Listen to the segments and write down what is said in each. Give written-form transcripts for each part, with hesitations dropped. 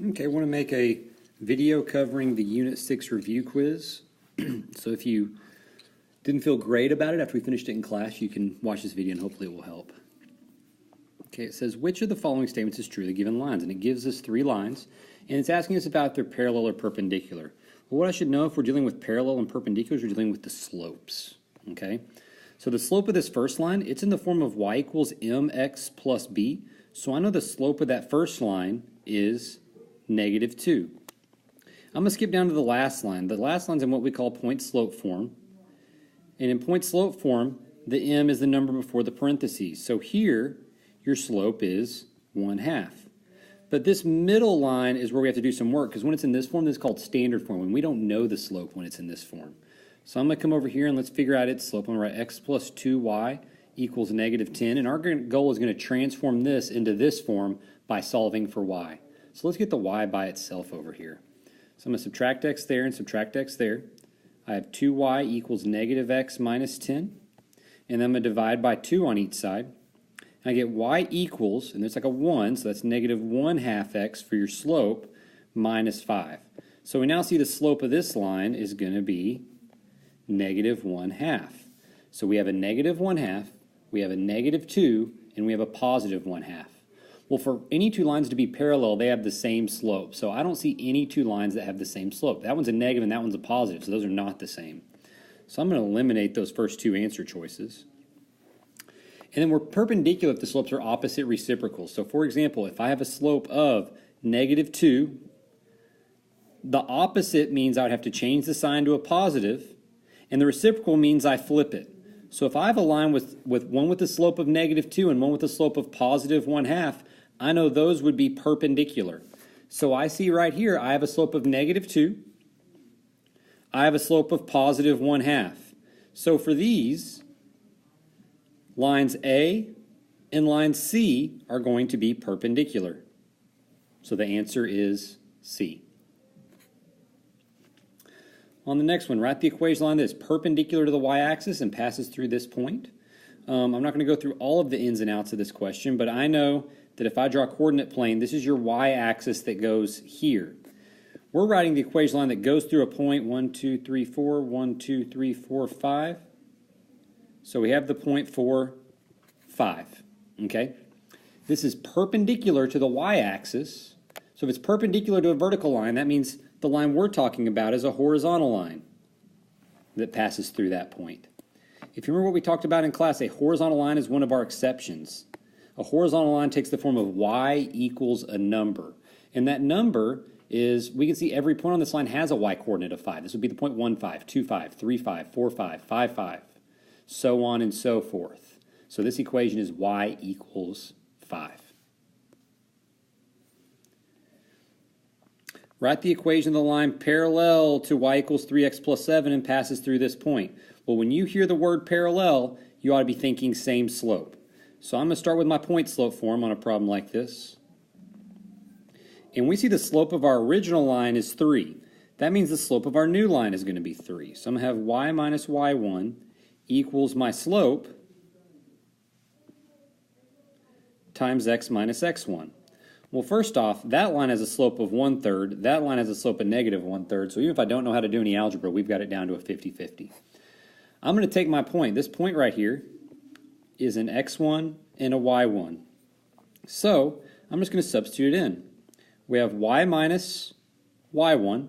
Okay, I want to make a video covering the Unit 6 review quiz. So if you didn't feel great about it after we finished it in class, you can watch this video and hopefully it will help. Okay, it says, which of the following statements is true of the given lines? And it gives us 3 lines, and it's asking us about if they're parallel or perpendicular. Well, what I should know if we're dealing with parallel and perpendiculars, we're dealing with the slopes. Okay, so the slope of this first line, it's in the form of y equals mx plus b. So I know the slope of that first line is -2. I'm going to skip down to the last line. The last line's in what we call point slope form. And in point slope form, the m is the number before the parentheses. So here, your slope is 1/2. But this middle line is where we have to do some work, because when it's in this form, this is called standard form, and we don't know the slope when it's in this form. So I'm going to come over here and let's figure out its slope. I'm going to write x plus 2y equals -10, and our goal is going to transform this into this form by solving for y. So let's get the y by itself over here. So I'm going to subtract x there and subtract x there. I have 2y equals -x minus 10. And then I'm going to divide by 2 on each side. And I get y equals, and there's like a 1, so that's -1/2 x for your slope, minus 5. So we now see the slope of this line is going to be -1/2. So we have a -1/2, we have a -2, and we have a +1/2. Well, for any 2 lines to be parallel, they have the same slope. So I don't see any 2 lines that have the same slope. That one's a negative and that one's a positive, so those are not the same. So I'm going to eliminate those first 2 answer choices. And then we're perpendicular if the slopes are opposite reciprocals. So for example, if I have a slope of -2, the opposite means I would have to change the sign to a positive, and the reciprocal means I flip it. So if I have a line with one with a slope of -2 and one with a slope of +1/2, I know those would be perpendicular. So I see right here, I have a slope of -2. I have a slope of +1/2. So for these, lines A and line C are going to be perpendicular. So the answer is C. On the next one, write the equation line that is perpendicular to the y-axis and passes through this point. I'm not going to go through all of the ins and outs of this question, but I know that if I draw a coordinate plane, this is your y-axis that goes here. We're writing the equation line that goes through a point 1, 2, 3, 4, 1, 2, 3, 4, 5. So we have the point 4, 5. Okay? This is perpendicular to the y-axis. So if it's perpendicular to a vertical line, that means the line we're talking about is a horizontal line that passes through that point. If you remember what we talked about in class, a horizontal line is one of our exceptions. A horizontal line takes the form of y equals a number. And that number is, we can see every point on this line has a y coordinate of 5. This would be the point 1, 5, 2, 5, 3, 5, 4, 5, 5, 5, so on and so forth. So this equation is y equals 5. Write the equation of the line parallel to y equals 3x plus 7 and passes through this point. Well, when you hear the word parallel, you ought to be thinking same slope. So I'm going to start with my point slope form on a problem like this. And we see the slope of our original line is 3. That means the slope of our new line is going to be 3. So I'm going to have y minus y1 equals my slope times x minus x1. Well, first off, that line has a slope of 1/3. That line has a slope of -1/3. So even if I don't know how to do any algebra, we've got it down to a 50-50. I'm going to take my point. This point right here is an x1 and a y1. So I'm just going to substitute it in. We have y minus y1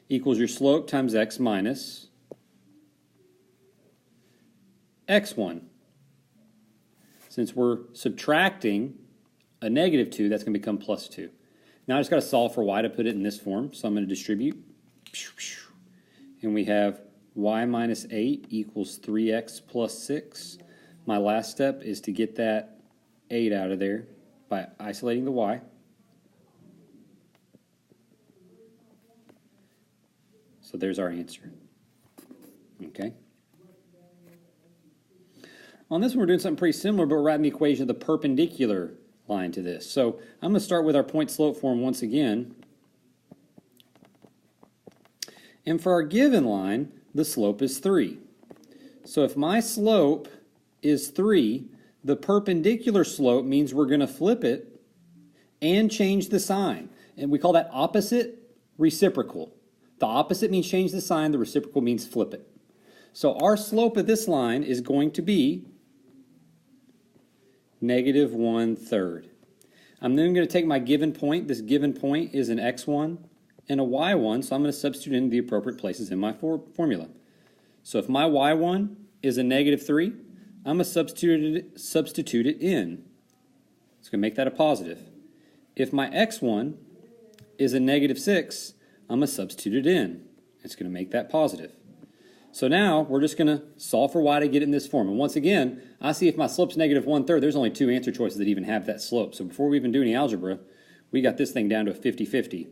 equals your slope times x minus x1. Since we're subtracting a -2, that's going to become +2. Now I just got to solve for y to put it in this form, so I'm going to distribute. And we have y minus 8 equals 3x plus 6. My last step is to get that 8 out of there by isolating the y. So there's our answer. Okay. On this one, we're doing something pretty similar, but we're writing the equation of the perpendicular line to this. So I'm going to start with our point slope form once again. And for our given line, the slope is 3. So if my slope is 3, the perpendicular slope means we're going to flip it and change the sign. And we call that opposite reciprocal. The opposite means change the sign, the reciprocal means flip it. So our slope of this line is going to be negative 1/3. I'm then going to take my given point. This given point is an x1 and a y1, so I'm going to substitute in the appropriate places in my formula. So if my y1 is a negative 3, I'm going to substitute it in. It's going to make that a positive. If my x1 is a negative 6, I'm going to substitute it in. It's going to make that positive. So now we're just going to solve for y to get it in this form. And once again, I see if my slope's negative 1/3, there's only 2 answer choices that even have that slope. So before we even do any algebra, we got this thing down to a 50-50.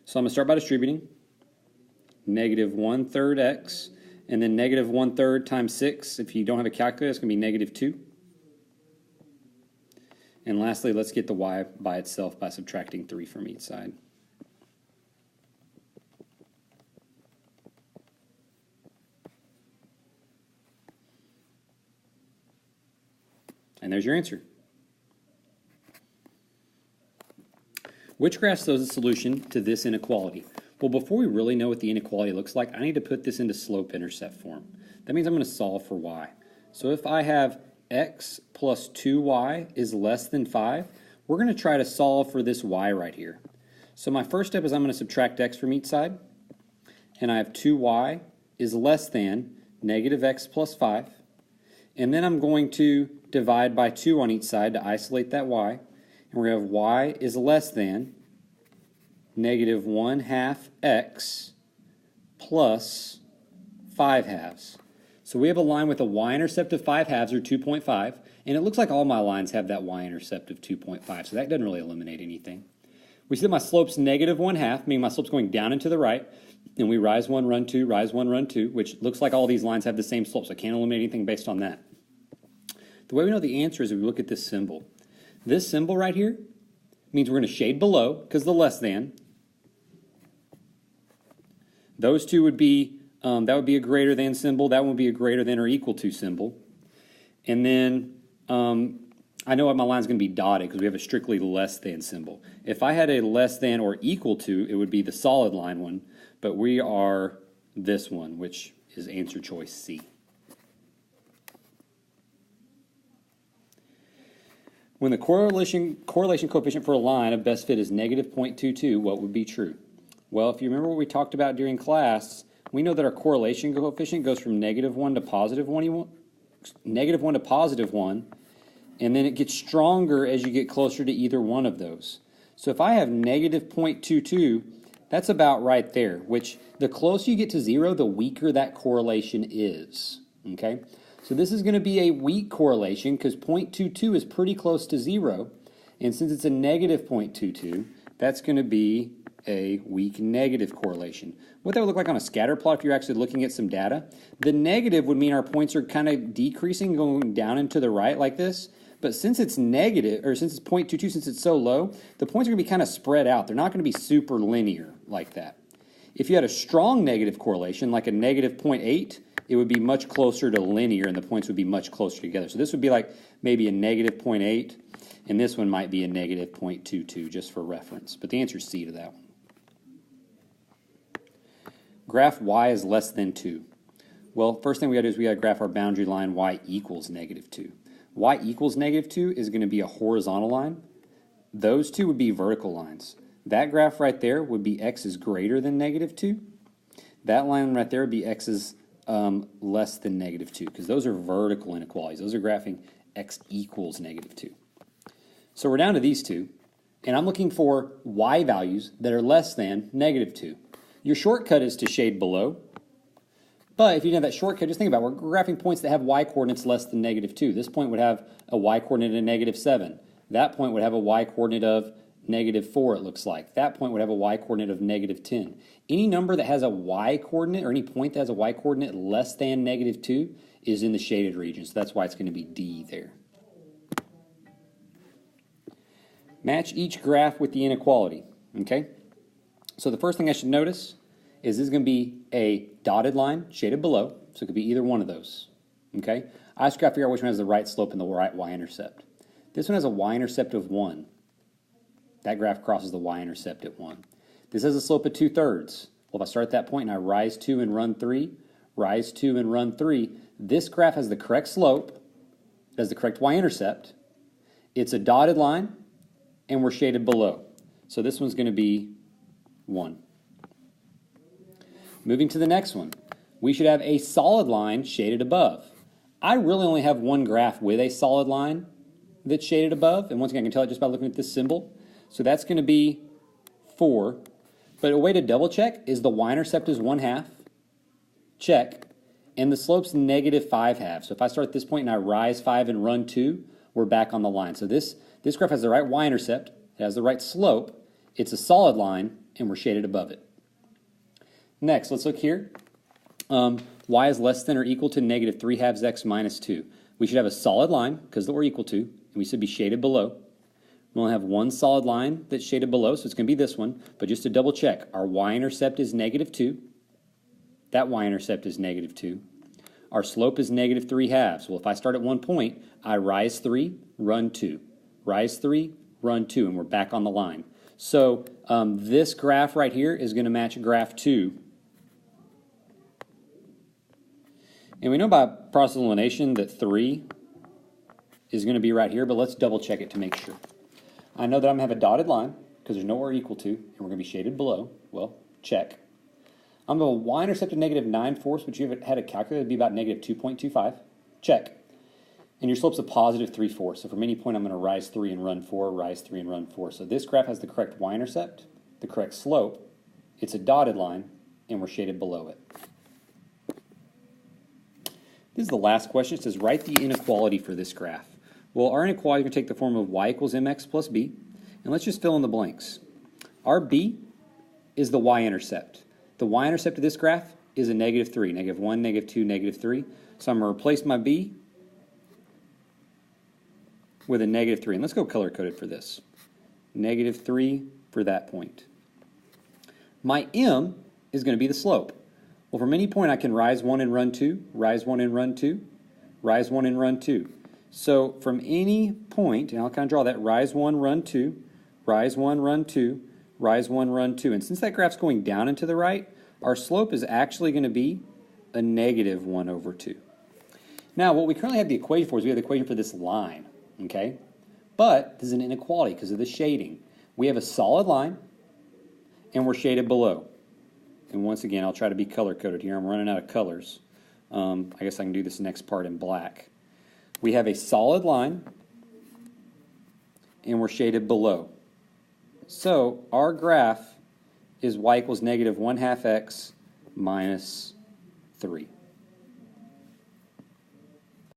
So I'm going to start by distributing. Negative 1/3 x, and then negative 1/3 times 6. If you don't have a calculator, it's going to be negative 2. And lastly, let's get the y by itself by subtracting 3 from each side. And there's your answer. Which graph shows a solution to this inequality? Well, before we really know what the inequality looks like, I need to put this into slope-intercept form. That means I'm going to solve for y. So if I have x plus 2y is less than 5, we're going to try to solve for this y right here. So my first step is I'm going to subtract x from each side. And I have 2y is less than negative x plus 5. And then I'm going to divide by 2 on each side to isolate that y. And we're going to have y is less than negative 1/2 x plus 5/2. So we have a line with a y-intercept of 5/2 or 2.5, and it looks like all my lines have that y-intercept of 2.5, so that doesn't really eliminate anything. We see that my slope's negative 1/2, meaning my slope's going down and to the right, and we rise 1, run 2, rise 1, run 2, which looks like all these lines have the same slope, so I can't eliminate anything based on that. The way we know the answer is if we look at this symbol. This symbol right here means we're going to shade below, because the less than. Those two would be, that would be a greater than symbol. That would be a greater than or equal to symbol. And then I know what my line's going to be dotted because we have a strictly less than symbol. If I had a less than or equal to, it would be the solid line one, but we are this one, which is answer choice C. When the correlation coefficient for a line of best fit is negative 0.22, what would be true? Well, if you remember what we talked about during class, we know that our correlation coefficient goes from negative 1 to positive 1, negative 1 to positive 1, and then it gets stronger as you get closer to either one of those. So if I have negative 0.22, that's about right there, which the closer you get to 0, the weaker that correlation is. Okay? So this is going to be a weak correlation because 0.22 is pretty close to 0, and since it's a negative 0.22, that's going to be a weak negative correlation. What that would look like on a scatter plot if you're actually looking at some data, the negative would mean our points are kind of decreasing, going down and to the right like this. But since it's negative, or since it's 0.22, since it's so low, the points are going to be kind of spread out. They're not going to be super linear like that. If you had a strong negative correlation, like a negative 0.8, it would be much closer to linear and the points would be much closer together. So this would be like maybe a negative 0.8, and this one might be a negative 0.22, just for reference. But the answer is C to that one. Graph y is less than 2. Well, first thing we got to do is we got to graph our boundary line y equals negative 2. Y equals negative 2 is going to be a horizontal line. Those two would be vertical lines. That graph right there would be x is greater than negative 2. That line right there would be x is less than negative 2, because those are vertical inequalities. Those are graphing x equals negative 2. So we're down to these two, and I'm looking for y values that are less than negative 2. Your shortcut is to shade below, but if you didn't have that shortcut, just think about it. We're graphing points that have y coordinates less than negative 2. This point would have a y coordinate of negative 7. That point would have a y coordinate of negative 4, it looks like. That point would have a y coordinate of negative 10. Any number that has a y coordinate, or any point that has a y coordinate less than negative 2 is in the shaded region, so that's why it's going to be D there. Match each graph with the inequality, okay? So the first thing I should notice is this is going to be a dotted line shaded below, so it could be either one of those, okay? I just got to figure out which one has the right slope and the right y-intercept. This one has a y-intercept of 1. That graph crosses the y-intercept at 1. This has a slope of 2/3. Well, if I start at that point and I rise 2 and run 3, rise 2 and run 3, this graph has the correct slope, it has the correct y-intercept, it's a dotted line, and we're shaded below. So this one's going to be 1. Moving to the next one, we should have a solid line shaded above. I really only have one graph with a solid line that's shaded above, and once again I can tell it just by looking at this symbol. So that's going to be 4. But a way to double check is the y-intercept is 1/2, check, and the slope's -5/2. So if I start at this point and I rise 5 and run 2, we're back on the line. So this graph has the right y-intercept, it has the right slope, it's a solid line, and we're shaded above it. Next, let's look here. Y is less than or equal to -3/2 x minus 2. We should have a solid line, because we're equal to, and we should be shaded below. We only have one solid line that's shaded below, so it's going to be this one. But just to double check, our y-intercept is -2. That y-intercept is -2. Our slope is -3/2. Well, if I start at one point, I rise 3, run 2. Rise 3, run 2, and we're back on the line. So this graph right here is going to match graph 2. And we know by process of elimination that 3 is going to be right here, but let's double check it to make sure. I know that I'm going to have a dotted line, because there's nowhere equal to, and we're going to be shaded below. Well, check. I'm going to have a y-intercept of -9/4, which you had a calculator, would be about -2.25. Check. And your slope's a +3/4. So from any point, I'm going to rise 3 and run 4, rise 3 and run 4. So this graph has the correct y-intercept, the correct slope, it's a dotted line, and we're shaded below it. This is the last question. It says, write the inequality for this graph. Well, our inequality is going to take the form of y equals mx plus b. And let's just fill in the blanks. Our b is the y-intercept. The y-intercept of this graph is a -3, -1, -2, -3. So I'm going to replace my b with a -3. And let's go color-coded for this. -3 for that point. My m is going to be the slope. Well, from any point I can rise 1 and run 2, rise 1 and run 2, rise 1 and run 2. So from any point, and I'll kind of draw that, rise 1, run 2, rise 1, run 2, rise 1, run 2. And since that graph's going down and to the right, our slope is actually going to be a -1/2. Now, what we currently have the equation for is we have the equation for this line, okay? But this is an inequality because of the shading. We have a solid line, and we're shaded below. And once again, I'll try to be color-coded here. I'm running out of colors. I guess I can do this next part in black. We have a solid line, and we're shaded below. So our graph is y equals -1/2 x minus 3.